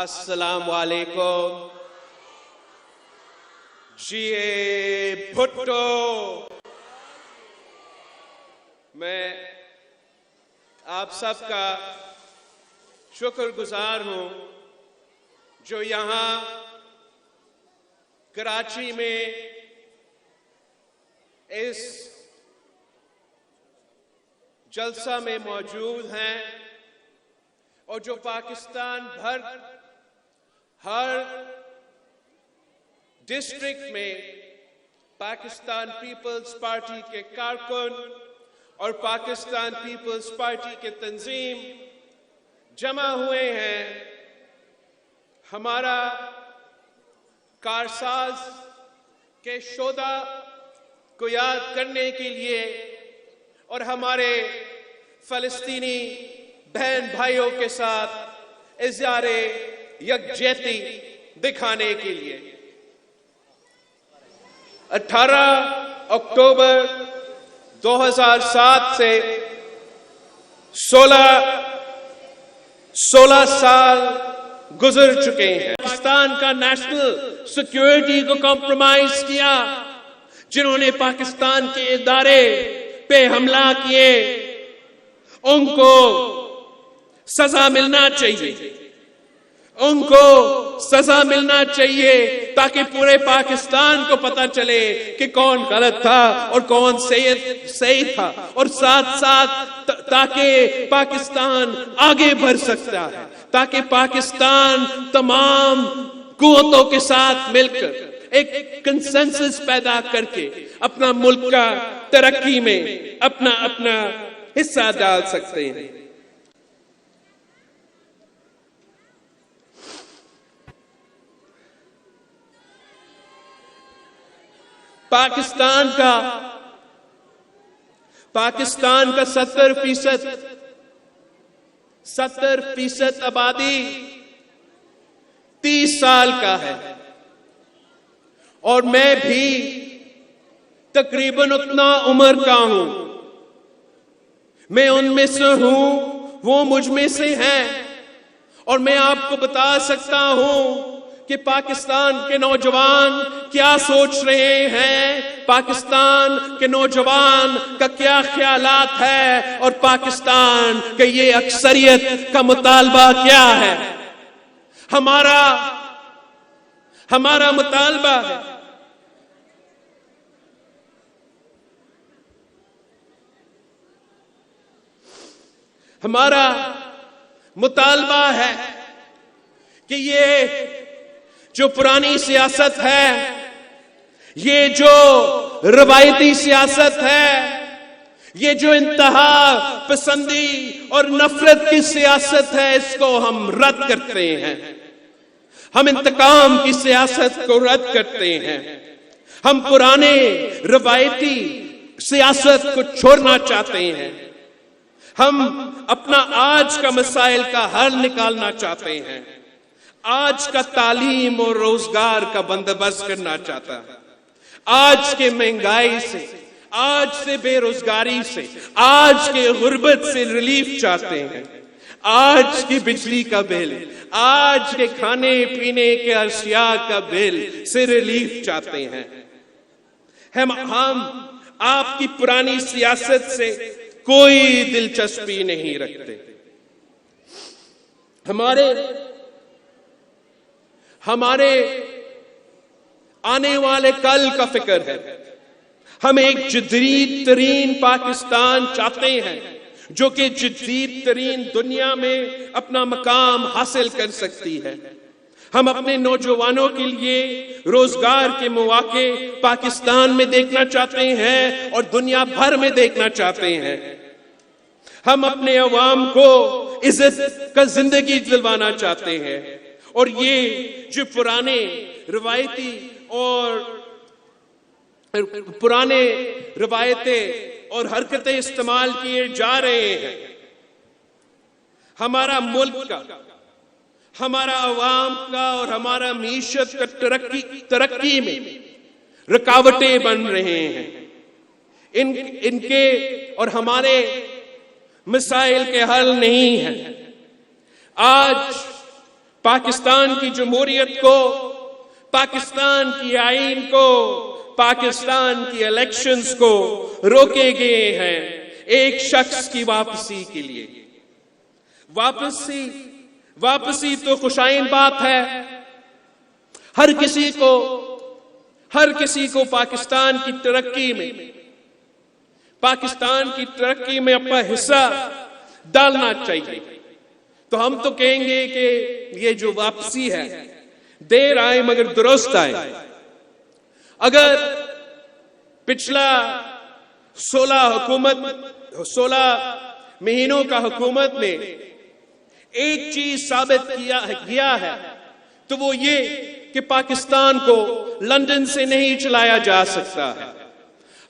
अस्सलाम वालेकुम। जी भुट्टो, मैं आप सबका शुक्रगुजार हूं जो यहां कराची में इस जलसा में मौजूद हैं और जो पाकिस्तान भर हर डिस्ट्रिक्ट में पाकिस्तान पीपल्स पार्टी के कारकुन और पाकिस्तान पीपल्स पार्टी के तंजीम जमा हुए हैं हमारा कारसाज के शोधा को याद करने के लिए और हमारे फलस्तीनी बहन भाइयों के साथ इज़हारे यकजहती दिखाने के लिए 18 अक्टूबर 2007 से 16 साल गुजर चुके हैं। पाकिस्तान का नेशनल सिक्योरिटी को कॉम्प्रोमाइज किया, जिन्होंने पाकिस्तान के इदारे पे हमला किए, उनको सजा मिलना चाहिए, उनको सजा मिलना चाहिए ताकि पूरे पाकिस्तान को पता चले कि कौन गलत था और कौन सही था, और साथ साथ ताकि पाकिस्तान आगे बढ़ सकता है, ताकि पाकिस्तान तमाम कुव्वतों के साथ मिलकर एक कंसेंसस पैदा करके अपना मुल्क का तरक्की में अपना हिस्सा डाल सकते हैं। पाकिस्तान का 70% आबादी 30 साल का है और मैं भी तकरीबन उतना उम्र का हूं। मैं उनमें से हूं, वो मुझ में से हैं, और मैं आपको बता सकता हूं कि पाकिस्तान के नौजवान क्या सोच रहे हैं, पाकिस्तान के नौजवान का क्या ख्यालात है, और पाकिस्तान के ये अक्सरियत का मुतालबा क्या है। हमारा मुतालबा है कि ये जो पुरानी सियासत है, ये जो रवायती सियासत है, ये जो इंतहा पसंदी और नफरत की सियासत है, इसको हम रद्द करते हैं। हम इंतकाम की सियासत को रद्द करते हैं। हम पुराने रवायती सियासत को छोड़ना चाहते हैं। हम अपना आज का मसाइल का हल निकालना चाहते हैं। आज का तालीम और रोजगार का बंदोबस्त करना चाहता है। आज के महंगाई से, आज से बेरोजगारी से, आज के गुर्बत से रिलीफ चाहते हैं। आज की बिजली का बिल, आज के खाने पीने के अशिया का बिल से रिलीफ चाहते हैं। हम आपकी पुरानी सियासत से कोई दिलचस्पी नहीं रखते। हमारे आने वाले कल का फिक्र है। हम एक जदीद तरीन पाकिस्तान चाहते हैं जो कि जदीद तरीन दुनिया में अपना मकाम हासिल कर सकती है। हम अपने नौजवानों के लिए रोजगार के मौके पाकिस्तान में देखना चाहते हैं और दुनिया भर में देखना चाहते हैं। हम अपने अवाम को इज्जत का जिंदगी दिलवाना चाहते हैं, और ये जो पुराने रवायतें और हरकतें इस्तेमाल किए जा रहे हैं, हमारा मुल्क का, हमारा अवाम का और हमारा मीशत का तरक्की में रुकावटें बन रहे हैं। इनके और हमारे मसाइल के हल नहीं है। आज पाकिस्तान की जमहूरियत को, पाकिस्तान की आईन को, पाकिस्तान की इलेक्शंस को रोके गए हैं एक शख्स की वापसी के लिए। वापसी तो खुशाइन बात है। हर किसी को पाकिस्तान की तरक्की में अपना हिस्सा डालना चाहिए। तो हम तो कहेंगे कि ये जो वापसी है, देर आए मगर दुरुस्त आए। अगर पिछला 16 महीनों का हुकूमत ने एक चीज साबित किया है तो वो ये कि पाकिस्तान को लंदन से नहीं चलाया जा सकता है।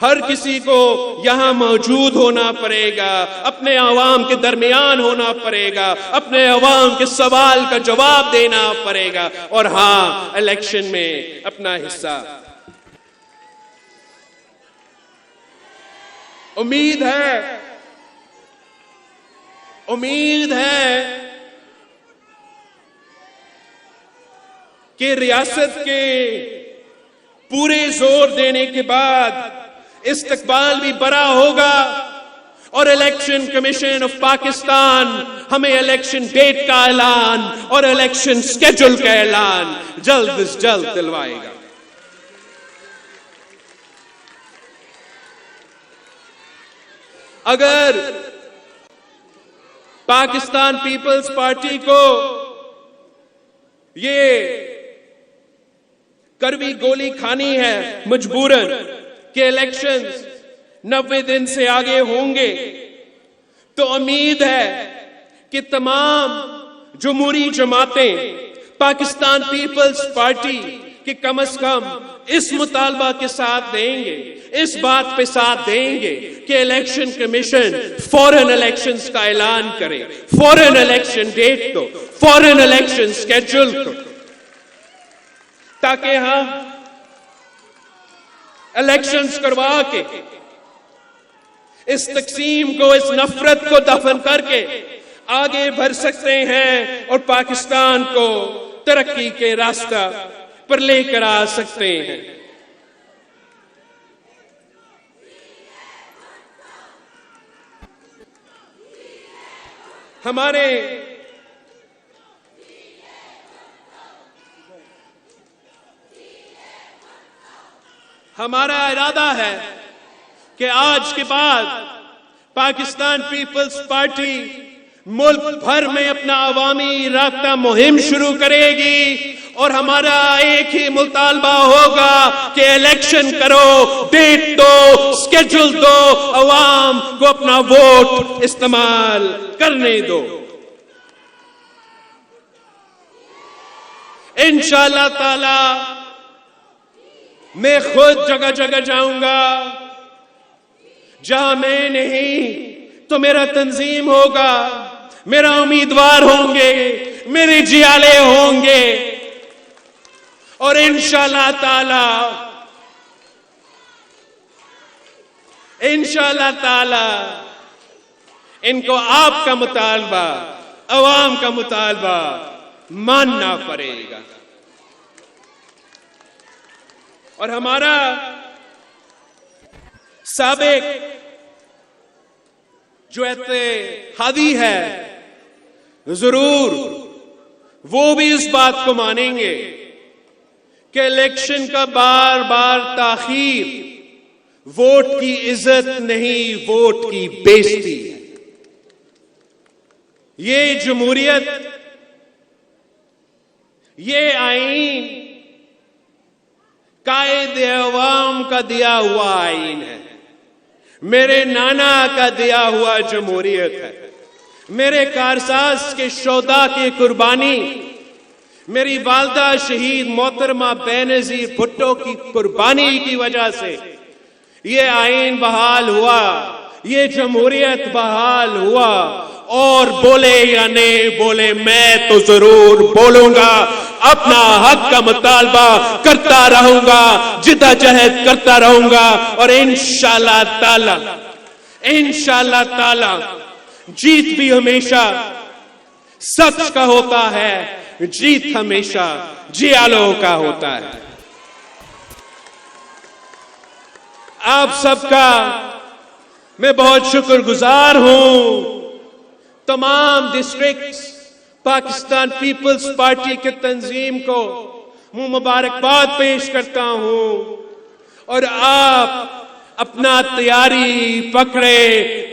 हर किसी को यहां मौजूद होना पड़ेगा, अपने अवाम के दरमियान होना पड़ेगा, अपने अवाम के सवाल का जवाब देना पड़ेगा और हां, इलेक्शन में अपना हिस्सा। उम्मीद है कि रियासत के पूरे जोर देने के बाद इस्तकबाल भी बड़ा होगा और इलेक्शन कमीशन ऑफ पाकिस्तान हमें इलेक्शन डेट का ऐलान और इलेक्शन स्केड्यूल का ऐलान जल्द से जल्द दिलवाएगा। अगर पाकिस्तान पीपल्स पार्टी को ये कड़वी गोली खानी है मजबूरन कि इलेक्शंस 90 दिन से आगे होंगे, तो उम्मीद है कि तमाम जमहूरी जमातें पाकिस्तान पीपल्स पार्टी के कम से कम इस मुतालबा के साथ देंगे, इस बात पे साथ देंगे कि इलेक्शन कमीशन फौरन इलेक्शंस का ऐलान करे, फौरन इलेक्शन डेट दो, फौरन इलेक्शन स्केड्यूल दो, ताकि हम इलेक्शंस करवा के इस तकसीम को, इस नफरत को दफन करके आगे बढ़ सकते हैं और पाकिस्तान को तरक्की के रास्ता पर लेकर आ सकते हैं। हमारा इरादा है कि आज के बाद पाकिस्तान पीपल्स पार्टी मुल्क भर में अपना अवामी राब्ता मुहिम शुरू करेगी और हमारा एक ही मुतालबा होगा कि इलेक्शन करो, डेट दो, स्केड्यूल दो, अवाम को अपना वोट इस्तेमाल करने दो। इंशाअल्लाह ताला मैं खुद जगह जगह जाऊंगा, जहां मैं नहीं तो मेरा तंजीम होगा, मेरा उम्मीदवार होंगे, मेरे जियाले होंगे और इंशाअल्लाह ताला इनको आपका मुतालबा, अवाम का मुतालबा मानना पड़ेगा। और हमारा साबिक जो इत्तेहादी है जरूर वो भी इस बात को मानेंगे कि इलेक्शन का बार बार ताखीर वोट की इज्जत नहीं, वोट की बेइज्जती है। ये जमहूरियत, ये आईन कायदे अवाम का दिया हुआ आईन है, मेरे नाना का दिया हुआ जमहूरियत है, मेरे कारसाज के शोदा की कुर्बानी, मेरी वालदा शहीद मोहतरमा बेनजीर भुट्टो की कुर्बानी की वजह से ये आईन बहाल हुआ, ये जमहूरियत बहाल हुआ। और बोले या नहीं बोले, मैं तो जरूर बोलूंगा, अपना हक का मुतालबा करता रहूंगा, जिद्दोजहद करता रहूंगा और इंशाअल्लाह ताला जीत भी हमेशा सच का होता है, जीत हमेशा जियालों का होता है। आप सबका मैं बहुत शुक्रगुजार हूं। तमाम डिस्ट्रिक्ट्स पाकिस्तान पीपल्स पार्टी के तंजीम को मैं मुबारकबाद पेश करता हूं और आप अपना तैयारी पकड़े।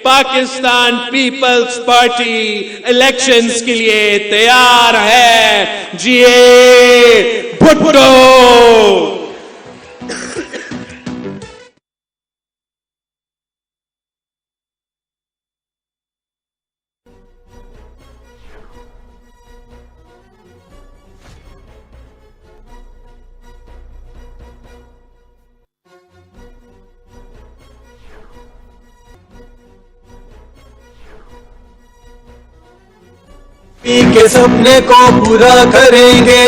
पाकिस्तान पीपल्स पार्टी इलेक्शंस के लिए तैयार है। जिए भुट्टो। के सपने को पूरा करेंगे,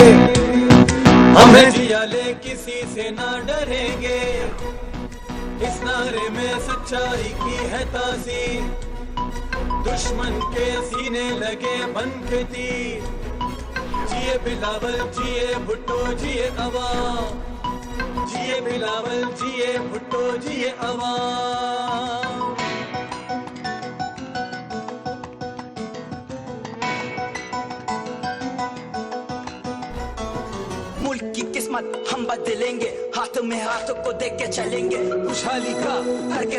हमें जियाले किसी से ना डरेंगे। इस नारे में सच्चाई की है तासीर, दुश्मन के सीने लगे बन के तीर। जिए बिलावल जिए भुट्टो जिए अवाम, जिए बिलावल जिए भुट्टो जिए अवाम। मुल्क की किस्मत हम बदलेंगे, हाथ में हाथों को देख के चलेंगे। खुशहाली का हर के